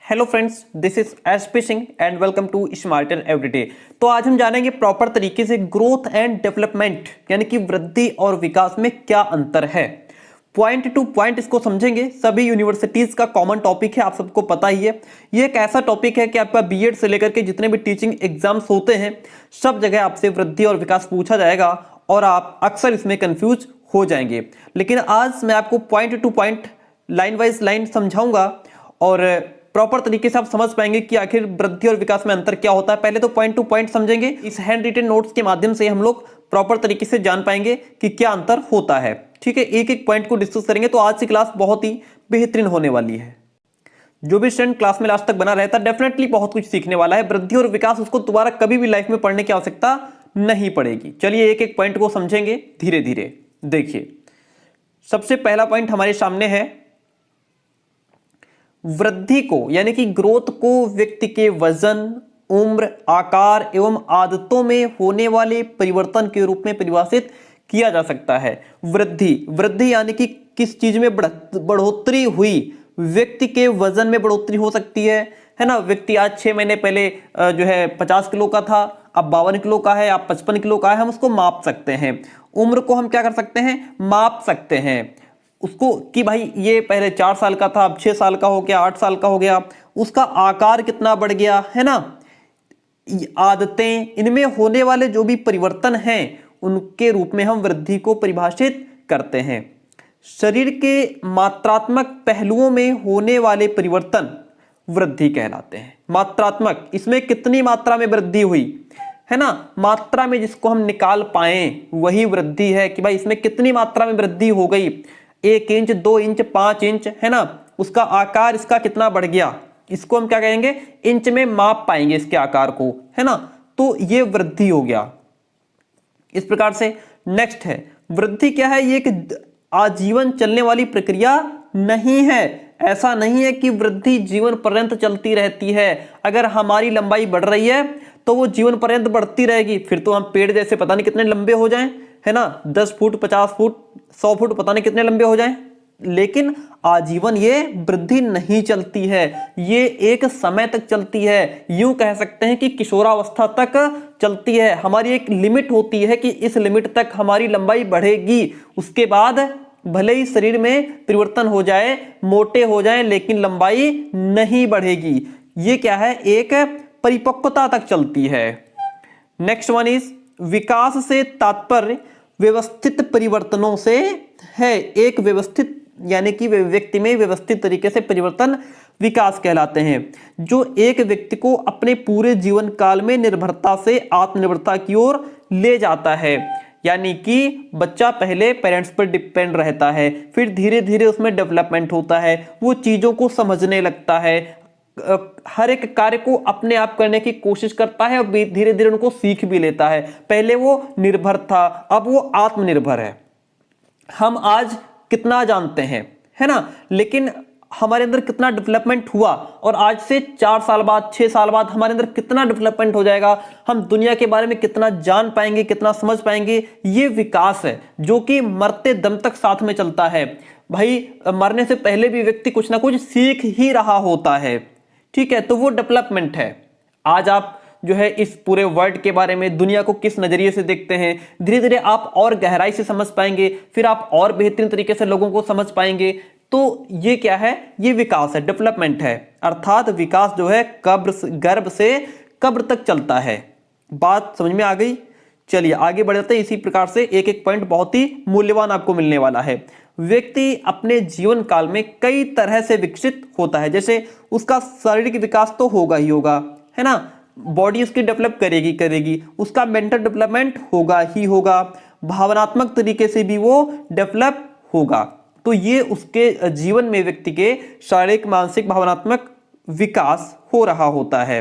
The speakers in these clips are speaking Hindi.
Hello friends, this is SP Singh and welcome to smarter everyday. तो आज हम जानेंगे प्रॉपर तरीके से ग्रोथ एंड डेवलपमेंट यानी कि वृद्धि और विकास में क्या अंतर है। पॉइंट टू पॉइंट इसको समझेंगे। सभी यूनिवर्सिटीज का कॉमन टॉपिक है, आप सबको पता ही है। ये एक ऐसा टॉपिक है कि आपका बीएड से लेकर के जितने भी टीचिंग एग्जाम्स होते हैं सब जगह आपसे वृद्धि और विकास पूछा जाएगा और आप अक्सर इसमें कंफ्यूज हो जाएंगे। लेकिन आज मैं आपको point two point line wise line समझाऊंगा और प्रॉपर तरीके से आप समझ पाएंगे कि आखिर वृद्धि और विकास में अंतर क्या होता है। पहले तो पॉइंट टू पॉइंट समझेंगे। इस हैंड रिटन नोट्स के माध्यम से हम लोग प्रॉपर तरीके से जान पाएंगे कि क्या अंतर होता है। ठीक है, एक एक पॉइंट को डिस्कस करेंगे। तो आज की क्लास बहुत ही बेहतरीन होने वाली है। जो भी स्टूडेंट क्लास में लास्ट तक बना रहता है डेफिनेटली बहुत कुछ सीखने वाला है। वृद्धि और विकास उसको दोबारा कभी भी लाइफ में पढ़ने की आवश्यकता नहीं पड़ेगी। चलिए एक एक पॉइंट को समझेंगे धीरे धीरे। देखिए, सबसे पहला पॉइंट हमारे सामने है, वृद्धि को यानी कि ग्रोथ को व्यक्ति के वजन, उम्र, आकार एवं आदतों में होने वाले परिवर्तन के रूप में परिभाषित किया जा सकता है। वृद्धि यानी कि किस चीज में बढ़ोतरी हुई। व्यक्ति के वजन में बढ़ोतरी हो सकती है ना। व्यक्ति आज 6 महीने पहले जो है 50 किलो का था, अब 52 किलो का है, अब 55 किलो का है। हम उसको माप सकते हैं। उम्र को हम क्या कर सकते हैं, माप सकते हैं उसको कि भाई ये पहले 4 साल का था, अब 6 साल का हो गया, 8 साल का हो गया। उसका आकार कितना बढ़ गया है ना। आदतें, इनमें होने वाले जो भी परिवर्तन हैं उनके रूप में हम वृद्धि को परिभाषित करते हैं। शरीर के मात्रात्मक पहलुओं में होने वाले परिवर्तन वृद्धि कहलाते हैं। मात्रात्मक, इसमें कितनी मात्रा में वृद्धि हुई है ना। मात्रा में जिसको हम निकाल पाए वही वृद्धि है कि भाई इसमें कितनी मात्रा में वृद्धि हो गई। 1 इंच, 2 इंच, 5 इंच है ना। उसका आकार इसका कितना बढ़ गया, इसको हम क्या कहेंगे, इंच में माप पाएंगे इसके आकार को है ना। तो ये वृद्धि हो गया इस प्रकार से। नेक्स्ट है, वृद्धि क्या है, ये एक आजीवन चलने वाली प्रक्रिया नहीं है। ऐसा नहीं है कि वृद्धि जीवन पर्यंत चलती रहती है। अगर हमारी लंबाई बढ़ रही है तो वो जीवन पर्यंत बढ़ती रहेगी। फिर तो हम पेड़ जैसे पता नहीं कितने लंबे हो जाएं है ना, 10 फुट, 50 फुट, 100 फुट, पता नहीं कितने लंबे हो जाएं। लेकिन आजीवन ये वृद्धि नहीं चलती है, ये एक समय तक चलती है। यूं कह सकते हैं कि किशोरावस्था तक चलती है। हमारी एक लिमिट होती है कि इस लिमिट तक हमारी लंबाई बढ़ेगी। उसके बाद भले ही शरीर में परिवर्तन हो जाए, मोटे हो जाए, लेकिन लंबाई नहीं बढ़ेगी। ये क्या है, एक परिपक्वता तक चलती है। नेक्स्ट वन इज, विकास से तात्पर्य व्यवस्थित परिवर्तनों से है। एक व्यवस्थित यानी कि व्यक्ति में व्यवस्थित तरीके से परिवर्तन विकास कहलाते हैं, जो एक व्यक्ति को अपने पूरे जीवन काल में निर्भरता से आत्मनिर्भरता की ओर ले जाता है। यानी कि बच्चा पहले पेरेंट्स पर डिपेंड रहता है, फिर धीरे धीरे उसमें डेवलपमेंट होता है, वो चीजों को समझने लगता है, हर एक कार्य को अपने आप करने की कोशिश करता है और धीरे धीरे उनको सीख भी लेता है। पहले वो निर्भर था, अब वो आत्मनिर्भर है। हम आज कितना जानते हैं है ना, लेकिन हमारे अंदर कितना डेवलपमेंट हुआ और आज से 4 साल बाद, 6 साल बाद हमारे अंदर कितना डेवलपमेंट हो जाएगा। हम दुनिया के बारे में कितना जान पाएंगे, कितना समझ पाएंगे। ये विकास है जो कि मरते दम तक साथ में चलता है। भाई मरने से पहले भी व्यक्ति कुछ ना कुछ सीख ही रहा होता है। ठीक है, तो वो डेवलपमेंट है। आज आप जो है इस पूरे वर्ल्ड के बारे में, दुनिया को किस नजरिए से देखते हैं, धीरे धीरे आप और गहराई से समझ पाएंगे, फिर आप और बेहतरीन तरीके से लोगों को समझ पाएंगे। तो ये क्या है, ये विकास है, डेवलपमेंट है। अर्थात विकास जो है गर्भ से कब्र तक चलता है। बात समझ में आ गई। चलिए आगे बढ़ जाते हैं। इसी प्रकार से एक एक पॉइंट बहुत ही मूल्यवान आपको मिलने वाला है। व्यक्ति अपने जीवन काल में कई तरह से विकसित होता है। जैसे उसका शारीरिक विकास तो होगा ही होगा है ना, बॉडी उसकी डेवलप करेगी, उसका मेंटल डेवलपमेंट होगा ही होगा, भावनात्मक तरीके से भी वो डेवलप होगा। तो ये उसके जीवन में व्यक्ति के शारीरिक, मानसिक, भावनात्मक विकास हो रहा होता है।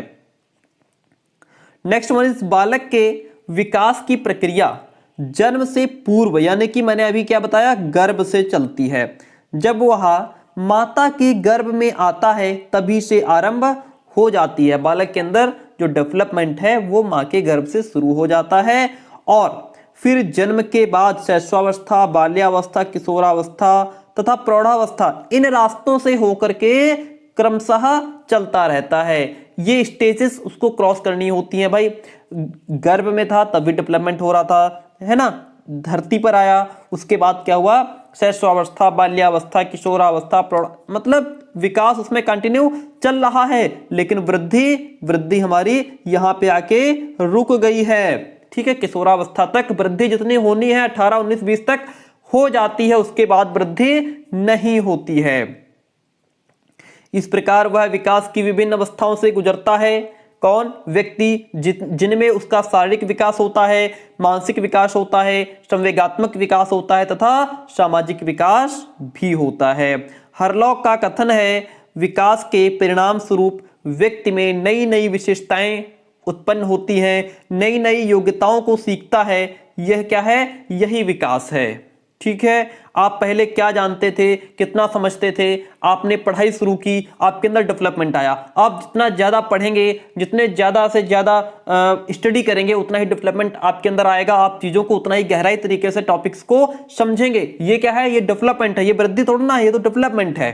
नेक्स्ट वन इज, बालक के विकास की प्रक्रिया जन्म से पूर्व यानी कि मैंने अभी क्या बताया, गर्भ से चलती है। जब वह माता के गर्भ में आता है तभी से आरंभ हो जाती है। बालक के अंदर जो डेवलपमेंट है वो मां के गर्भ से शुरू हो जाता है और फिर जन्म के बाद शैशवावस्था, बाल्यावस्था, किशोरावस्था तथा प्रौढ़ावस्था, इन रास्तों से होकर के क्रमशः चलता रहता है। ये स्टेजेस उसको क्रॉस करनी होती हैं भाई। गर्भ में था तभी डेवलपमेंट हो रहा था, है ना, धरती पर आया, उसके बाद क्या हुआ, शैशवावस्था, बाल्यावस्था, किशोरावस्था, मतलब विकास उसमें कंटिन्यू चल रहा है, लेकिन वृद्धि हमारी यहाँ पे आके रुक गई है। ठीक है, किशोरावस्था तक वृद्धि जितनी होनी है 18, 19, 20 तक हो जाती है, उसके बाद वृद्धि नहीं होती है। इस प्रकार वह विकास की विभिन्न अवस्थाओं से गुजरता है। कौन? व्यक्ति, जिनमें उसका शारीरिक विकास होता है, मानसिक विकास होता है, संवेगात्मक विकास होता है तथा सामाजिक विकास भी होता है। हरलॉक का कथन है, विकास के परिणाम स्वरूप व्यक्ति में नई नई विशेषताएं उत्पन्न होती हैं, नई नई योग्यताओं को सीखता है। यह क्या है? यही विकास है। ठीक है, आप पहले क्या जानते थे, कितना समझते थे, आपने पढ़ाई शुरू की, आपके अंदर डेवलपमेंट आया। आप जितना ज़्यादा पढ़ेंगे, जितने ज़्यादा से ज़्यादा स्टडी करेंगे, उतना ही डेवलपमेंट आपके अंदर आएगा। आप चीज़ों को उतना ही गहराई तरीके से टॉपिक्स को समझेंगे। ये क्या है? ये डेवलपमेंट है, ये वृद्धि थोड़ा ना है, ये तो डेवलपमेंट है।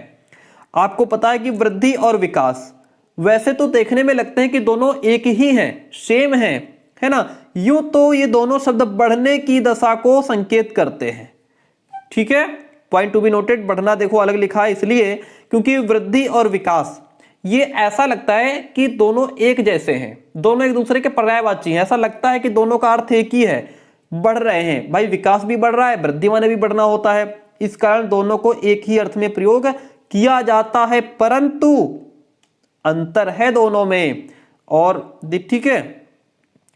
आपको पता है कि वृद्धि और विकास वैसे तो देखने में लगते हैं कि दोनों एक ही हैं, सेम हैं, है ना। यूं तो ये दोनों शब्द बढ़ने की दशा को संकेत करते हैं। ठीक है, पॉइंट टू बी नोटेड। बढ़ना देखो अलग लिखा है इसलिए क्योंकि वृद्धि और विकास ये ऐसा लगता है कि दोनों एक जैसे हैं, दोनों एक दूसरे के पर्यायवाची हैं। ऐसा लगता है कि दोनों का अर्थ एक ही है, बढ़ रहे हैं। भाई विकास भी बढ़ रहा है, वृद्धि माने भी बढ़ना होता है, इस कारण दोनों को एक ही अर्थ में प्रयोग किया जाता है, परंतु अंतर है दोनों में। और ठीक है,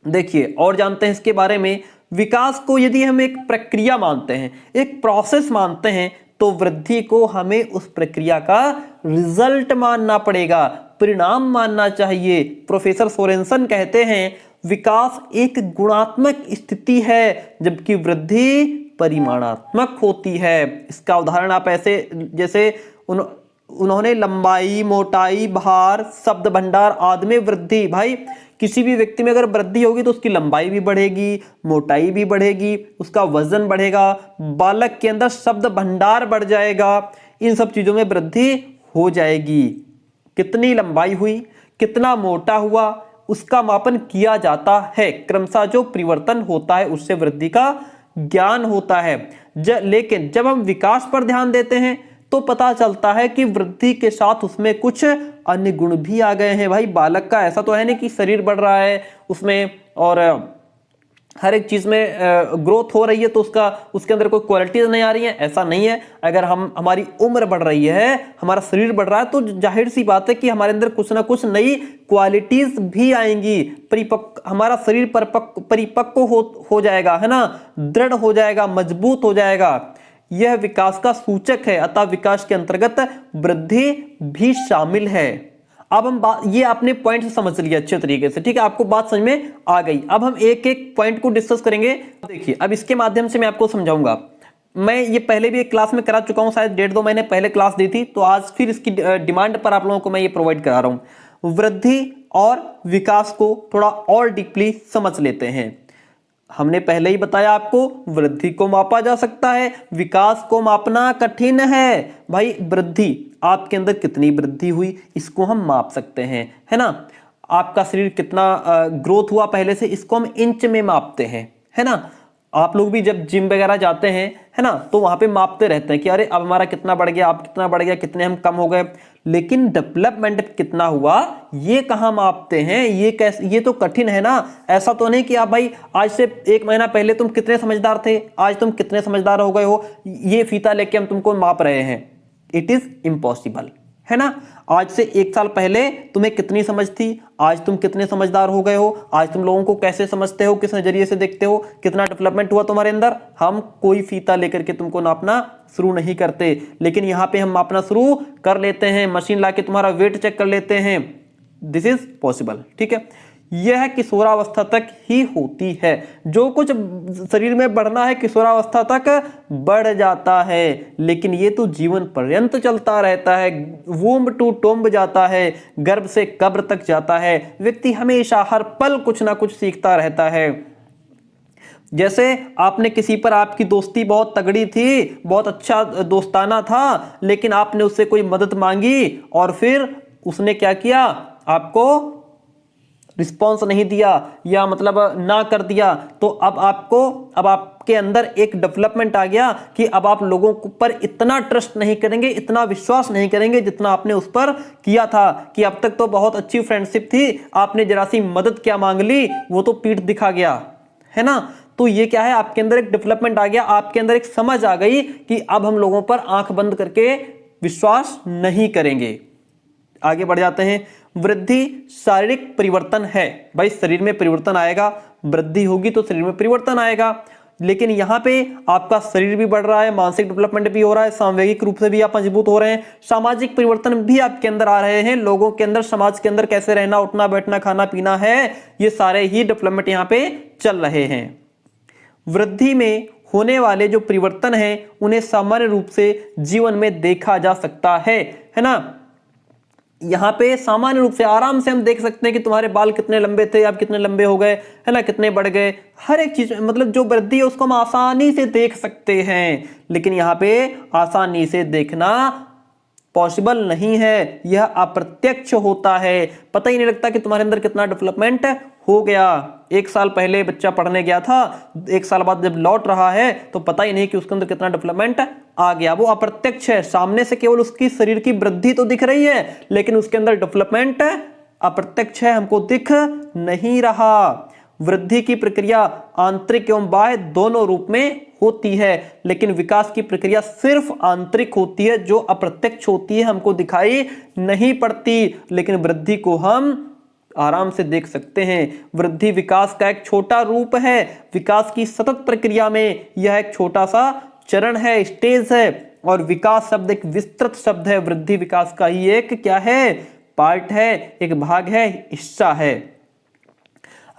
देखिए और जानते हैं इसके बारे में। विकास को यदि हम एक प्रक्रिया मानते हैं, एक प्रोसेस मानते हैं, तो वृद्धि को हमें उस प्रक्रिया का रिजल्ट मानना पड़ेगा, परिणाम मानना चाहिए। प्रोफेसर सोरेनसन कहते हैं विकास एक गुणात्मक स्थिति है जबकि वृद्धि परिमाणात्मक होती है। इसका उदाहरण आप ऐसे, जैसे उन्होंने लंबाई, मोटाई, भार, शब्द भंडार आदि में वृद्धि। भाई किसी भी व्यक्ति में अगर वृद्धि होगी तो उसकी लंबाई भी बढ़ेगी, मोटाई भी बढ़ेगी, उसका वजन बढ़ेगा, बालक के अंदर शब्द भंडार बढ़ जाएगा, इन सब चीजों में वृद्धि हो जाएगी। कितनी लंबाई हुई, कितना मोटा हुआ, उसका मापन किया जाता है। क्रमशः जो परिवर्तन होता है उससे वृद्धि का ज्ञान होता है। लेकिन जब हम विकास पर ध्यान देते हैं तो पता चलता है कि वृद्धि के साथ उसमें कुछ अन्य गुण भी आ गए हैं। भाई बालक का ऐसा तो है नहीं कि शरीर बढ़ रहा है उसमें और हर एक चीज में ग्रोथ हो रही है तो उसके अंदर कोई क्वालिटीज नहीं आ रही है, ऐसा नहीं है। अगर हमारी उम्र बढ़ रही है, हमारा शरीर बढ़ रहा है, तो जाहिर सी बात है कि हमारे अंदर कुछ ना कुछ नई क्वालिटीज भी आएंगी। हमारा शरीर परिपक्व हो जाएगा, है ना, दृढ़ हो जाएगा, मजबूत हो जाएगा। यह विकास का सूचक है, अतः विकास के अंतर्गत वृद्धि भी शामिल है। अब हम ये आपने पॉइंट से समझ लिया अच्छे तरीके से, ठीक है, आपको बात समझ में आ गई। अब हम एक एक पॉइंट को डिस्कस करेंगे। देखिए अब इसके माध्यम से मैं आपको समझाऊंगा। मैं ये पहले भी एक क्लास में करा चुका हूं, शायद 1.5-2 महीने पहले क्लास दी थी, तो आज फिर इसकी डिमांड पर आप लोगों को मैं ये प्रोवाइड करा रहा हूं। वृद्धि और विकास को थोड़ा और डीपली समझ लेते हैं। हमने पहले ही बताया आपको, वृद्धि को मापा जा सकता है, विकास को मापना कठिन है। भाई वृद्धि, आपके अंदर कितनी वृद्धि हुई इसको हम माप सकते हैं, है ना। आपका शरीर कितना ग्रोथ हुआ पहले से, इसको हम इंच में मापते हैं, है ना। आप लोग भी जब जिम वगैरह जाते हैं, है ना, तो वहां पे मापते रहते हैं कि अरे अब हमारा कितना बढ़ गया, अब कितना बढ़ गया, कितने हम कम हो गए। लेकिन डेवलपमेंट कितना हुआ ये कहाँ मापते हैं? ये कैसे? ये तो कठिन है ना। ऐसा तो नहीं कि आप भाई आज से 1 महीना पहले तुम कितने समझदार थे, आज तुम कितने समझदार हो गए हो, ये फीता लेके हम तुमको माप रहे हैं। इट इज इम्पॉसिबल, है ना। आज से 1 साल पहले तुम्हें कितनी समझ थी, आज तुम कितने समझदार हो गए हो, आज तुम लोगों को कैसे समझते हो, किस नजरिए से देखते हो, कितना डेवलपमेंट हुआ तुम्हारे अंदर। हम कोई फीता लेकर के तुमको नापना शुरू नहीं करते, लेकिन यहाँ पे हम मापना शुरू कर लेते हैं, मशीन लाके तुम्हारा वेट चेक कर लेते हैं। दिस इज पॉसिबल, ठीक है। यह किशोरावस्था तक ही होती है। जो कुछ शरीर में बढ़ना है किशोरावस्था तक बढ़ जाता है, लेकिन ये तो जीवन पर्यंत चलता रहता है। वूम्ब टू टोम्ब जाता है, गर्भ से कब्र तक जाता है। व्यक्ति हमेशा हर पल कुछ ना कुछ सीखता रहता है। जैसे आपने किसी पर, आपकी दोस्ती बहुत तगड़ी थी, बहुत अच्छा दोस्ताना था, लेकिन आपने उससे कोई मदद मांगी और फिर उसने क्या किया, आपको रिस्पॉन्स नहीं दिया या मतलब ना कर दिया, तो अब आपके अंदर एक डेवलपमेंट आ गया कि अब आप लोगों पर इतना ट्रस्ट नहीं करेंगे, इतना विश्वास नहीं करेंगे जितना आपने उस पर किया था। कि अब तक तो बहुत अच्छी फ्रेंडशिप थी, आपने जरा सी मदद क्या मांग ली, वो तो पीठ दिखा गया, है ना। तो ये क्या है, आपके अंदर एक डेवलपमेंट आ गया, आपके अंदर एक समझ आ गई कि अब हम लोगों पर आंख बंद करके विश्वास नहीं करेंगे। आगे बढ़ जाते हैं। वृद्धि शारीरिक परिवर्तन है। भाई शरीर में परिवर्तन आएगा, वृद्धि होगी तो शरीर में परिवर्तन आएगा, लेकिन यहां पे आपका शरीर भी बढ़ रहा है, मानसिक डेवलपमेंट भी हो रहा है, सामवेगिक रूप से भी आप मजबूत हो रहे हैं, सामाजिक परिवर्तन भी आपके अंदर आ रहे हैं, लोगों के अंदर, समाज के अंदर कैसे रहना, उठना बैठना, खाना पीना है, ये सारे ही डेवलपमेंट यहां पे चल रहे हैं। वृद्धि में होने वाले जो परिवर्तन हैं उन्हें सामान्य रूप से जीवन में देखा जा सकता है ना। यहां पे सामान्य रूप से आराम से हम देख सकते हैं कि तुम्हारे बाल कितने लंबे थे, अब कितने लंबे हो गए, है ना, कितने बढ़ गए, हर एक चीज मतलब जो वृद्धि है उसको हम आसानी से देख सकते हैं। लेकिन यहां पे आसानी से देखना पॉसिबल नहीं है, यह अप्रत्यक्ष होता है, पता ही नहीं लगता कि तुम्हारे अंदर कितना डेवलपमेंट हो गया। एक साल पहले बच्चा पढ़ने गया था, एक साल बाद जब लौट रहा है तो पता ही नहीं कि उसके अंदर कितना डेवलपमेंट आ गया। वो अप्रत्यक्ष है, सामने से केवल उसकी शरीर की वृद्धि तो दिख रही है, लेकिन उसके अंदर डेवलपमेंट अप्रत्यक्ष है, हमको दिख नहीं रहा। वृद्धि की प्रक्रिया आंतरिक एवं बाह्य दोनों रूप में होती है, लेकिन विकास की प्रक्रिया सिर्फ आंतरिक होती है, जो अप्रत्यक्ष होती है, हमको दिखाई नहीं पड़ती, लेकिन वृद्धि को हम आराम से देख सकते हैं। वृद्धि विकास का एक छोटा रूप है, विकास की सतत प्रक्रिया में यह एक छोटा सा चरण है, स्टेज है, और विकास शब्द एक विस्तृत शब्द है। वृद्धि विकास का ही एक क्या है, पार्ट है, एक भाग है, हिस्सा है।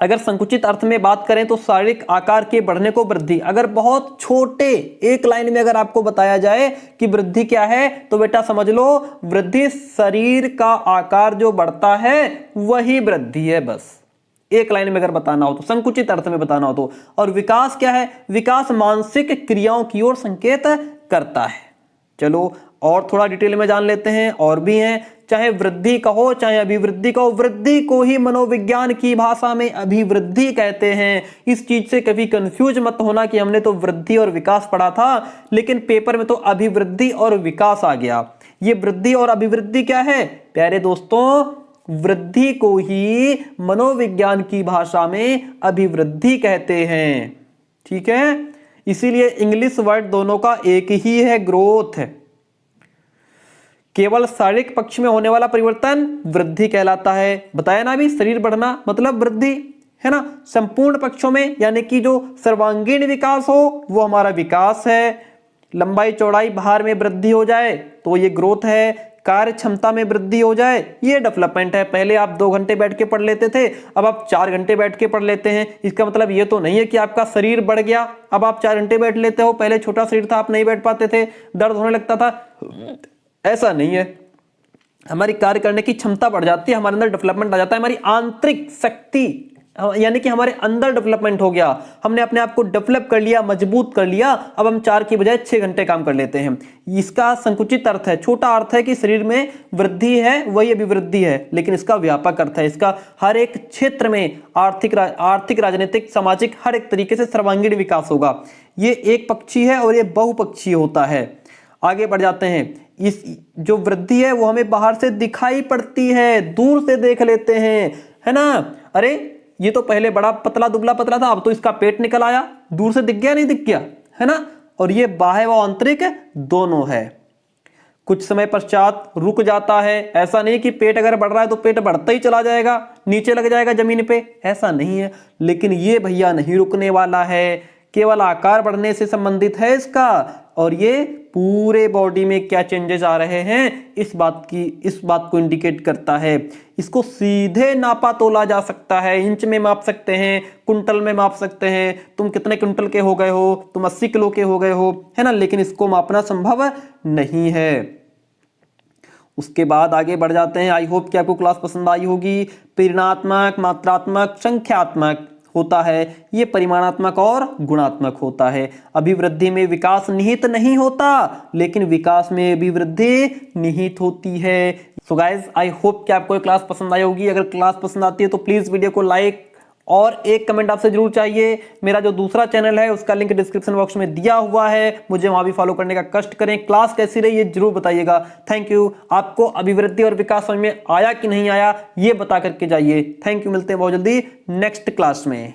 अगर संकुचित अर्थ में बात करें तो शारीरिक आकार के बढ़ने को वृद्धि, अगर बहुत छोटे एक लाइन में अगर आपको बताया जाए कि वृद्धि क्या है, तो बेटा समझ लो वृद्धि शरीर का आकार जो बढ़ता है वही वृद्धि है, बस एक लाइन में अगर बताना हो तो, संकुचित अर्थ में बताना हो तो। और विकास क्या है, विकास मानसिक क्रियाओं की ओर संकेत करता है। चलो और थोड़ा डिटेल में जान लेते हैं, और भी हैं, चाहे वृद्धि कहो चाहे अभिवृद्धि कहो, वृद्धि को ही मनोविज्ञान की भाषा में अभिवृद्धि कहते हैं। इस चीज से कभी कंफ्यूज मत होना कि हमने तो वृद्धि और विकास पढ़ा था, लेकिन पेपर में तो अभिवृद्धि और विकास आ गया। ये वृद्धि और अभिवृद्धि क्या है प्यारे दोस्तों, वृद्धि को ही मनोविज्ञान की भाषा में अभिवृद्धि कहते हैं, ठीक है। इसीलिए इंग्लिश वर्ड दोनों का एक ही है, ग्रोथ। केवल शारीरिक पक्ष में होने वाला परिवर्तन वृद्धि कहलाता है, बताया ना अभी, शरीर बढ़ना मतलब वृद्धि, है ना। संपूर्ण पक्षों में यानी कि जो सर्वांगीण विकास हो वो हमारा विकास है। लंबाई चौड़ाई भार में वृद्धि हो जाए तो ये ग्रोथ है। कार्य क्षमता में वृद्धि हो जाए ये डेवलपमेंट है। पहले आप 2 घंटे बैठ के पढ़ लेते थे, अब आप 4 घंटे बैठ के पढ़ लेते हैं। इसका मतलब ये तो नहीं है कि आपका शरीर बढ़ गया, अब आप 4 घंटे बैठ लेते हो, पहले छोटा शरीर था आप नहीं बैठ पाते थे, दर्द होने लगता था, ऐसा नहीं है। हमारी कार्य करने की क्षमता बढ़ जाती है, हमारे अंदर डेवलपमेंट आ जाता है, हमारी आंतरिक शक्ति यानी कि हमारे अंदर डेवलपमेंट हो गया, हमने अपने आप को डेवलप कर लिया, मजबूत कर लिया। अब हम 4 की बजाय 6 घंटे काम कर लेते हैं। इसका संकुचित अर्थ है, छोटा अर्थ है कि शरीर में वृद्धि है वही अभिवृद्धि है, लेकिन इसका व्यापक अर्थ है, इसका हर एक क्षेत्र में आर्थिक राजनीतिक सामाजिक हर एक तरीके से सर्वांगीण विकास होगा। ये एक पक्षी है और ये बहुपक्षीय होता है। आगे बढ़ जाते हैं। इस जो वृद्धि है वो हमें बाहर से दिखाई पड़ती है, दूर से देख लेते हैं, है ना। अरे ये तो पहले बड़ा पतला दुबला पतला था, अब तो इसका पेट निकल आया, दूर से दिख गया नहीं दिख गया, है ना। और ये बाह्य व आंतरिक दोनों है। कुछ समय पश्चात रुक जाता है, ऐसा नहीं कि पेट अगर बढ़ रहा है तो पेट बढ़ता ही चला जाएगा, नीचे लग जाएगा जमीन पे, ऐसा नहीं है। लेकिन ये भैया नहीं रुकने वाला है, केवल आकार बढ़ने से संबंधित है इसका। और ये पूरे बॉडी में क्या चेंजेस आ रहे हैं इस बात को इंडिकेट करता है। इसको सीधे नापा तोला जा सकता है, इंच में माप सकते हैं, कुंटल में माप सकते हैं, तुम कितने कुंटल के हो गए हो, तुम 80 किलो के हो गए हो, है ना। लेकिन इसको मापना संभव नहीं है। उसके बाद आगे बढ़ जाते हैं। आई होप कि आपको क्लास पसंद आई होगी। प्रेरणात्मक, मात्रात्मक, संख्यात्मक होता है, ये परिमाणात्मक और गुणात्मक होता है। अभिवृद्धि में विकास निहित नहीं होता, लेकिन विकास में अभिवृद्धि निहित होती है। सो गाइज, आई होप कि आपको ये क्लास पसंद आई होगी। अगर क्लास पसंद आती है तो प्लीज वीडियो को लाइक और एक कमेंट आपसे जरूर चाहिए। मेरा जो दूसरा चैनल है उसका लिंक डिस्क्रिप्शन बॉक्स में दिया हुआ है, मुझे वहां भी फॉलो करने का कष्ट करें। क्लास कैसी रही ये जरूर बताइएगा। Thank you. आपको अभिवृद्धि और विकास समझ में आया कि नहीं आया ये बता करके जाइए। Thank you. मिलते हैं बहुत जल्दी नेक्स्ट क्लास में।